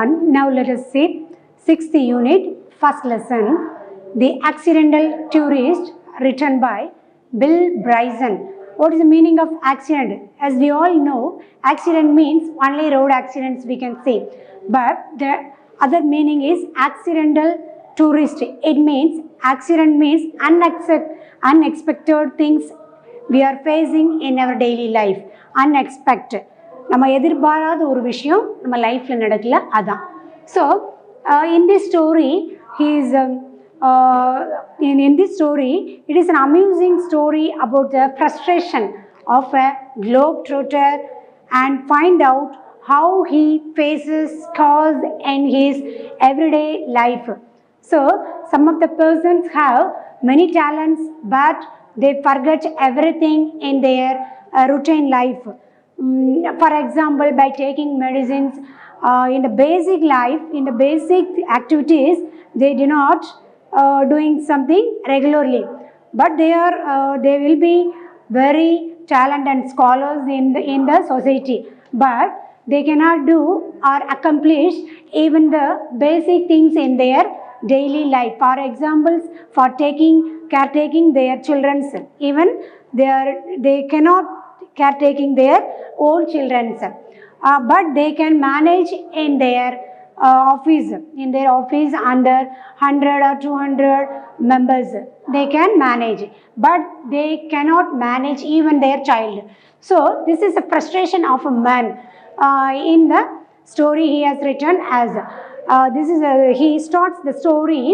everyone. Now let us see 6th unit, first lesson, The Accidental Tourist, written by Bill Bryson. What is the meaning of accident? As we all know, accident means only road accidents we can see. But the other meaning is accidental tourist. It means accident means unexpected things we are facing in our daily life. Unexpected. நம்ம எதிர்பாராத ஒரு விஷயம் நம்ம லைஃப்பில் நடக்கல அதான். So in this story it is an amusing story about the frustration of a globetrotter and find out how he faces scars in his everyday life. So some of the persons have many talents but they forget everything in their routine life. For example, by taking medicines in the basic life, in the basic activities, they do not doing something regularly, but they will be very talented and scholars in the society, but they cannot do or accomplish even the basic things in their daily life. For examples, for caretaking their children, even they cannot caretaking their own children, but they can manage in their office under 100 or 200 members. They can manage, but they cannot manage even their child. So this is a frustration of a man. In the story he has written as he starts the story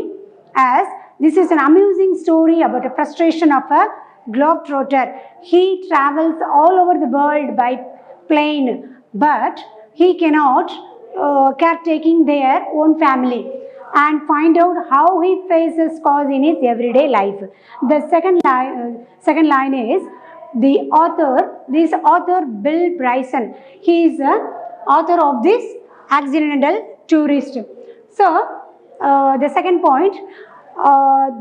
as this is an amusing story about a frustration of a globetrotter. He travels all over the world by plane, but he cannot caretaking their own family and find out how he faces scars in his everyday life. The second line is this author Bill Bryson. He is the author of this Accidental Tourist. So the second point,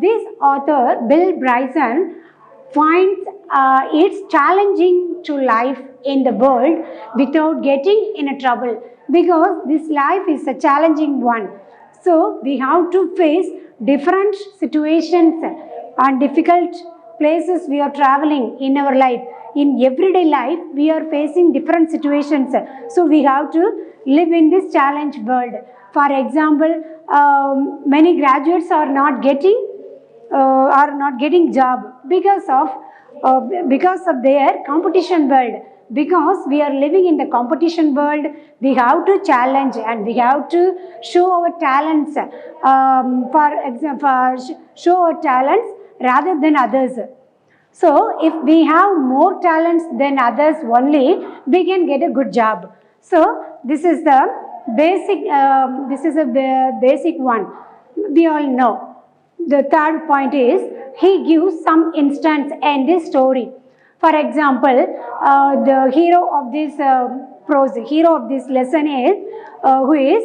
this author Bill Bryson finds it's challenging to life in the world without getting in a trouble, because this life is a challenging one. So we have to face different situations and difficult places we are traveling in our life. In everyday life, we are facing different situations. So we have to live in this challenge world. For example, many graduates are not getting job because of their competition world. Because we are living in the competition world, we have to challenge and we have to show our talents. Show our talents rather than others. So if we have more talents than others only, we can get a good job. So this is the basic one. We all know. The third point is he gives some instance in this story. For example, the hero of this lesson is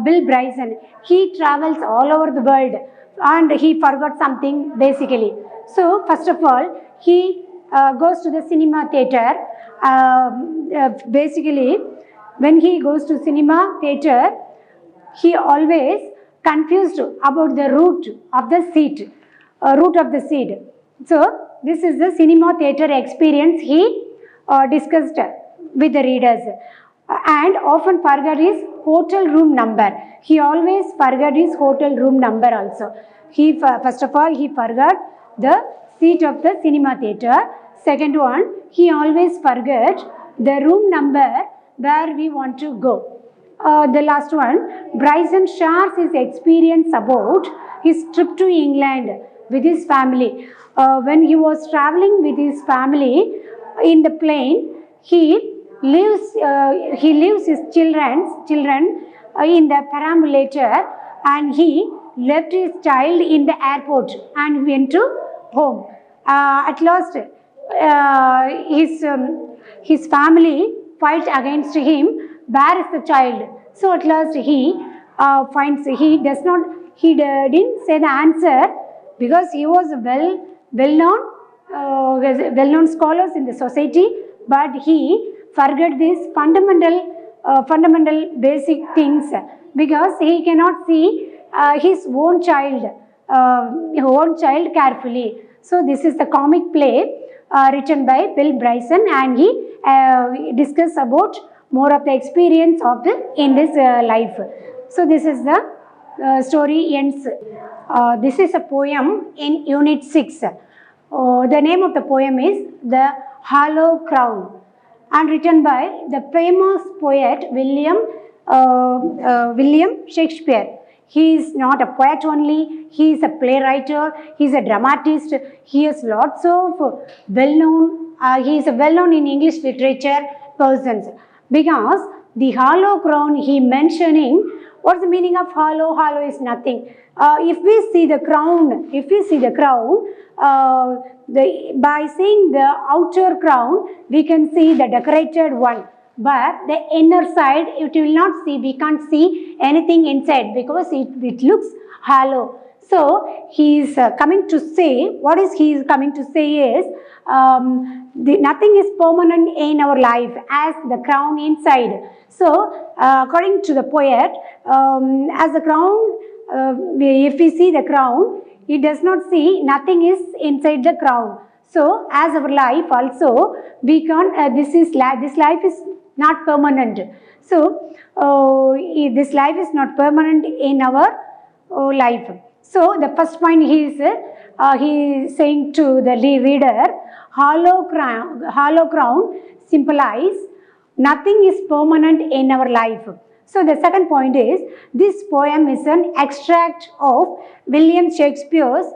Bill Bryson. He travels all over the world and he forgot something basically. So first of all, he goes to the cinema theater. Basically, when he goes to cinema theater, he always confused about the route of the seat. So this is the cinema theater experience he discussed with the readers, and often forgot his hotel room number. He always forgot his hotel room number also. First of all, he forgot the seat of the cinema theater. Second one, he always forgot the room number where we want to go. The last one, Bryson shares his experience about his trip to England with his family. When he was traveling with his family in the plane, he leaves his children in the perambulator, and he left his child in the airport and went to home. At last, his family fight against him. Where is the child? So at last he didn't say the answer, because he was well-known scholars in the society, but he forgot this fundamental fundamental basic things, because he cannot see his own child carefully. So this is the comic play written by Bill Bryson, and he discuss about more of the experience of in this life. So this is the story ends. This is a poem in Unit 6. The name of the poem is The Hollow Crown, and written by the famous poet William Shakespeare. He is not a poet only, he is a playwright, he is a dramatist, he has lots of well-known, he is a well-known in English literature persons, because the hollow crown he mentioning. What's the meaning of hollow? Hollow is nothing. If we see the crown, by seeing the outer crown, we can see the decorated one. But the inner side, it will not see, we can't see anything inside, because it looks hollow. So he is coming to say, what is he is coming to say is, nothing is permanent in our life as the crown inside. So according to the poet, as the crown, if we see the crown, it does not see, nothing is inside the crown. So as our life also, we can't, this life is not permanent. So this life is not permanent in our life. So the first point he is saying to the reader, hollow crown symbolize nothing is permanent in our life. So the second point is, this poem is an extract of William Shakespeare's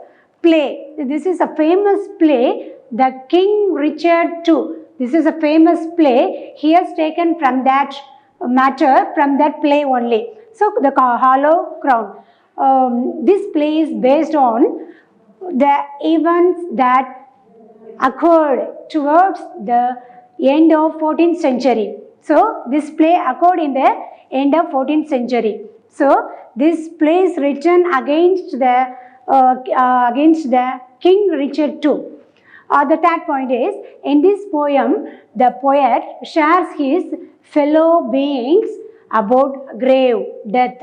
play. This is a famous play, the King Richard II. This is a famous play. He has taken from that matter, from that play only. So the Hollow Crown. This play is based on the events that occurred towards the end of 14th century. So this play occurred in the end of 14th century. So this play is written against the King Richard II. The third point is, in this poem, the poet shares his fellow beings about grave, death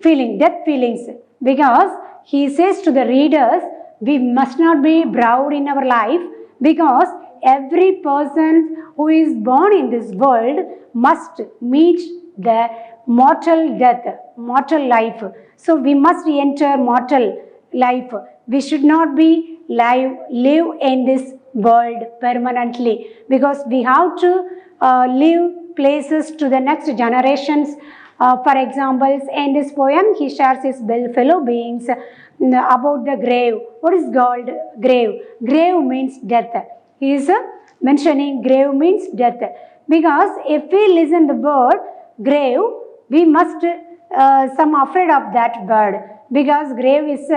feelings, because he says to the readers, we must not be proud in our life, because every person who is born in this world must meet the mortal death, mortal life. So we must enter mortal life. We should not be live in this world permanently, because we have to leave places to the next generations. For example, in this poem, he shares his fellow beings about the grave. What is called grave? Grave means death. He is mentioning grave means death, because if we listen the word grave, we must some afraid of that word, because grave is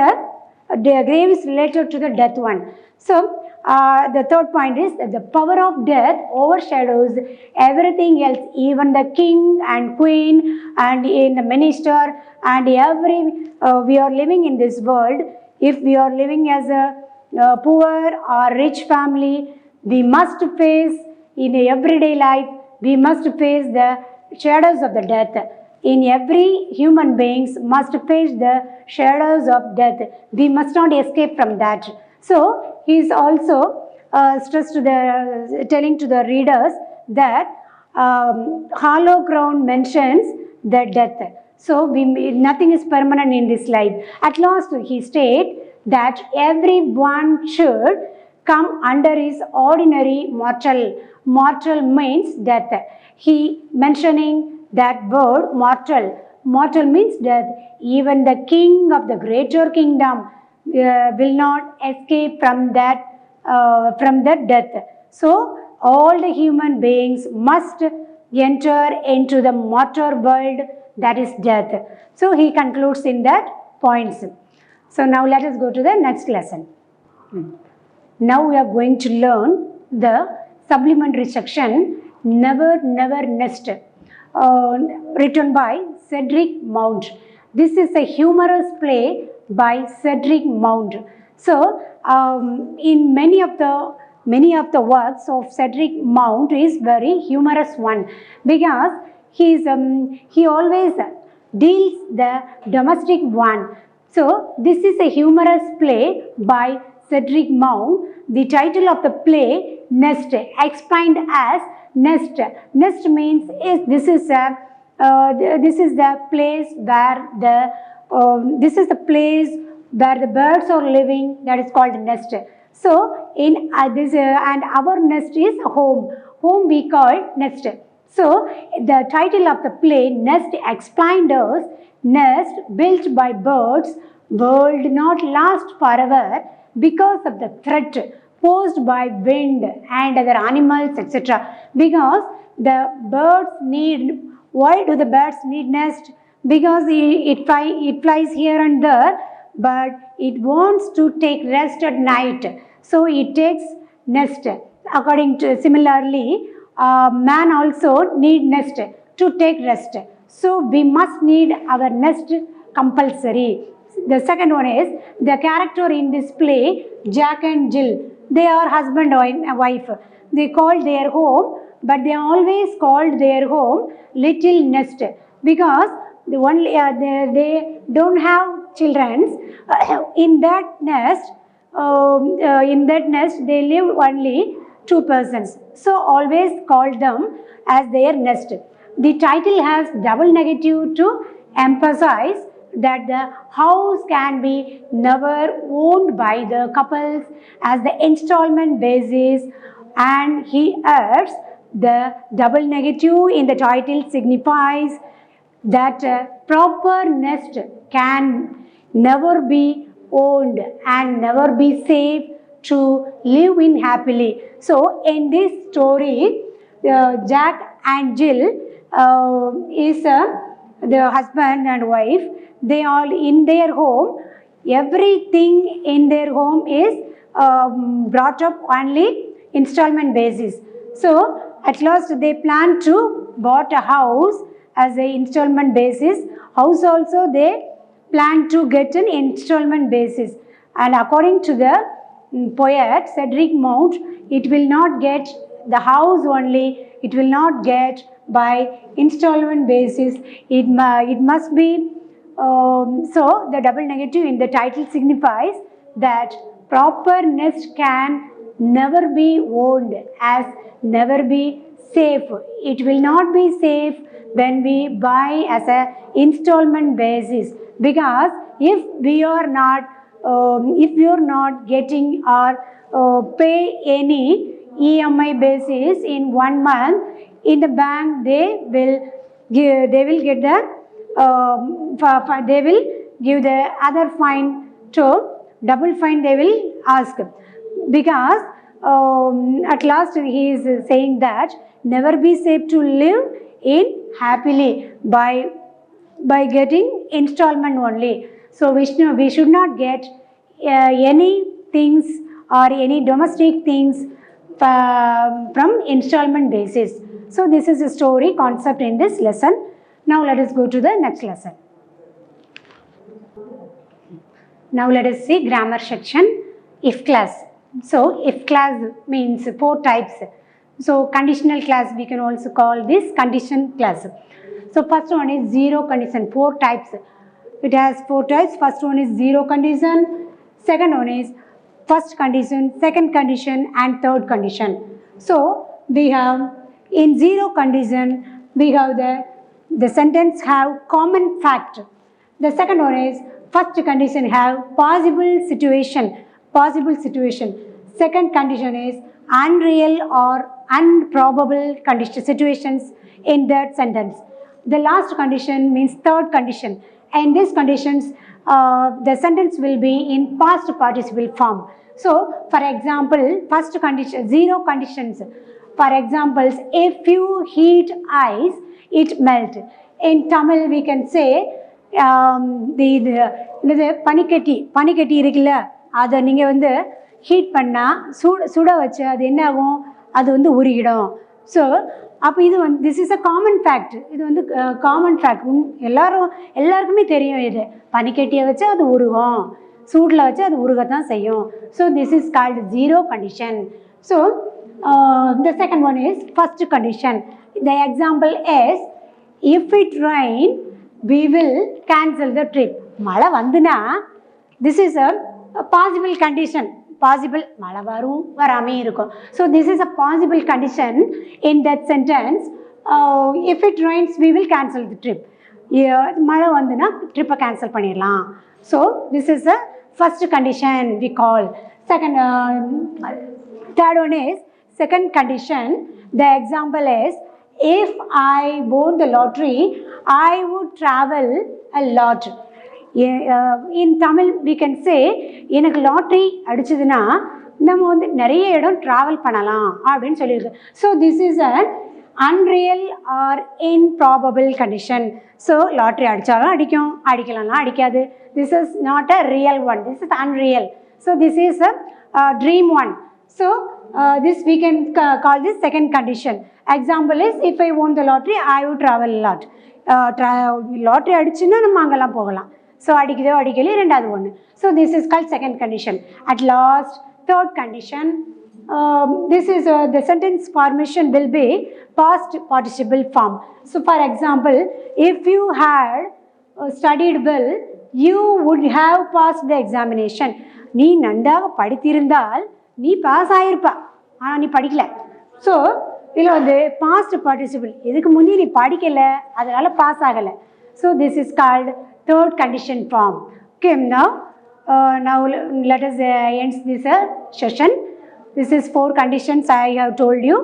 related to the death one. So the third point is that the power of death overshadows everything else, even the king and queen and in the minister and every we are living in this world. If we are living as a poor or rich family, we must face in everyday life, we must face the shadows of the death. In every human beings must face the shadows of death. We must not escape from that. So he is also telling to the readers that hollow crown mentions the death. So nothing is permanent in this life. At last he states that everyone should come under his ordinary mortal. Mortal means death. He mentioning that word mortal. Mortal means death. Even the king of the greater kingdom will not escape from that death. So all the human beings must enter into the mortal world, that is death. So he concludes in that points. So now let us go to the next lesson. Now we are going to learn the supplementary section, Never Never Nest, written by Cedric Mount. This is a humorous play by Cedric Mount. So in many of the works of Cedric Mount is very humorous one, because he always deals the domestic one. So this is a humorous play by Cedric Mount. The title of the play, Nest, explained as nest. Nest means this is the place where the birds are living. That is called nest. So in and our nest is home. Home we call nest. So the title of the play, Nest, explained as nest built by birds, world not last forever because of the threat posed by wind and other animals, etc. Because the birds need, why do the birds need nest? Because it flies here and there, but it wants to take rest at night. So it takes nest. According to similarly, man also need nest to take rest. So we must need our nest compulsory. The second one is the character in this play, Jack and Jill. They are husband and wife. They call their home, but they always called their home Little Nest because they don't have children. In that nest, they live only 2 persons. So always called them as their nest. The title has double negative to emphasize that the house can be never owned by the couples as the installment basis, and he adds the double negative in the title signifies that a proper nest can never be owned and never be safe to live in happily. So in this story, Jack and Jill is the husband and wife. They all in their home. Everything in their home is brought up only installment basis. So at last they plan to bought a house as a installment basis. House also they plan to get an installment basis. And according to the poet Cedric Mount, it will not get the house only. It will not get by installment basis. It must be so the double negative in the title signifies that proper nest can never be owned as never be safe. It will not be safe when we buy as a installment basis, because if we are not getting or pay any EMI basis in 1 month, in the bank they will get the they will give the other fine to double fine they will ask, because at last he is saying that never be safe to live in happily by getting installment only. So we should not get any things or any domestic things from installment basis. So this is a story concept in this lesson. Now let us go to the next lesson. Now let us see grammar section, if clause. So if clause means 4 types. So conditional clause we can also call this condition clause. So first one is zero condition, 4 types. It has 4 types. First one is zero condition. Second one is first condition, second condition and third condition. So we have in zero condition we have the sentence have common fact. The second one is first condition have possible situation. Second condition is unreal or improbable situations in that sentence. The last condition means third condition. In these conditions, the sentence will be in past participle form. So, for example, first condition, zero conditions. For examples, if you heat ice, it melt. In Tamil, we can say the panikati இருக்குல்ல, அதை நீங்கள் வந்து heat பண்ணால் சுட வச்சு அது என்ன ஆகும், அது வந்து உருகிடும். ஸோ அப்போ இது வந்து this is a common fact. இது வந்து காமன் ஃபேக்ட். எல்லாருக்குமே தெரியும். இது பனிக்கட்டியை வச்சு அது உருகும், சூடில் வச்சு அது உருகத்தான் செய்யும். So this is called zero condition. So the second one is first condition. The example is if it rain, we will cancel the trip. மழை வந்துனா, this is a possible condition. Possible, மழை வரும் வராமே இருக்கும். So this is a possible condition in that sentence. If it rains, we will cancel the trip. மழை வந்துனா ட்ரிப்பை cancel பண்ணிடலாம். So this is the first condition we call. Second, third one is second condition. The example is, if I won the lottery, I would travel a lot. In Tamil we can say, எனக்கு lottery அடிச்சதுன்னா நம்ம வந்து நிறைய இடம் travel பண்ணலாம் அப்படின்னு சொல்லியிருக்கு. So this is an unreal or improbable condition. So lottery அடிச்சாலும் அடிக்கும், அடிக்கலன்னா அடிக்காது. This is not a real one. This is unreal. So this is a dream one. So this we can call this second condition. Example is, if I won the lottery, I would travel a lot. Lottery அடிச்சுன்னா நம்ம அங்கெல்லாம் போகலாம். So அடிக்குதோ அடிக்கலையோ ரெண்டாவது ஒன்று. So this is called second condition. At last, third condition. This is the sentence formation will be past participle form. So for example, if you had studied well, you would have passed the examination. நீ நன்றாக படித்திருந்தால் நீ pass ஆகிருப்பா, ஆனால் நீ படிக்கல. So இதில் வந்து past participle, இதுக்கு முன்னே நீ படிக்கலை அதனால் பாஸ் ஆகலை. So this is called third condition form. Okay, now let us end this session. This is 4 conditions I have told you.